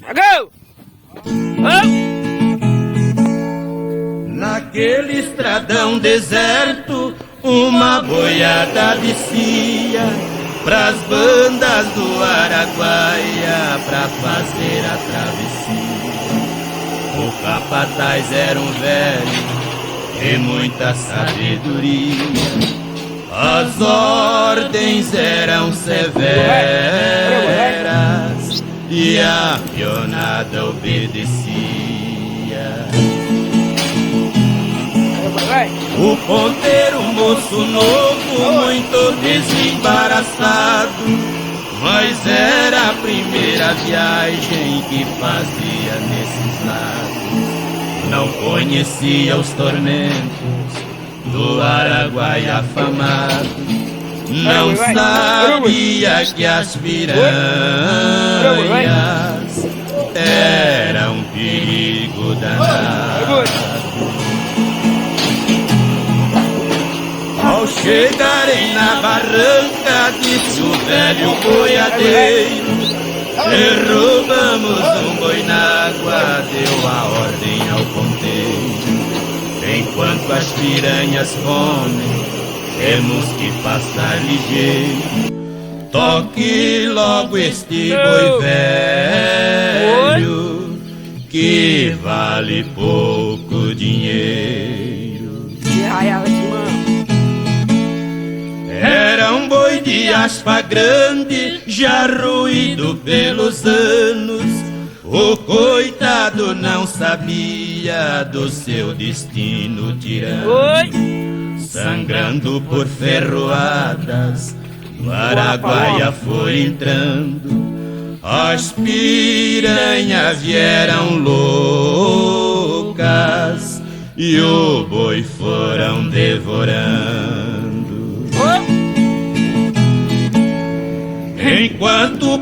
Agou! Naquele estradão deserto, uma boiada descia pras bandas do Araguaia pra fazer a travessia. O capataz era um velho de muita sabedoria. As ordens eram severas e a pionada obedecia. O ponteiro, moço novo, muito desembaraçado, mas era a primeira viagem que fazia nesses lados. Não conhecia os tormentos do Araguaia afamado, não sabia que as piranhas eram um perigo danado. Ao chegarem na barranca, disse o velho boiadeiro: derrubamos um boi na água, deu a ordem ao ponteiro. Enquanto as piranhas comem, temos que passar ligeiro. Toque logo este boi velho, que vale pouco dinheiro. Era um boi de aspa grande, já ruído pelos anos. O coitado não sabia do seu destino tirano. Sangrando por ferroadas, no Araguaia foi entrando. As piranhas vieram loucas e o boi foram devorando. Enquanto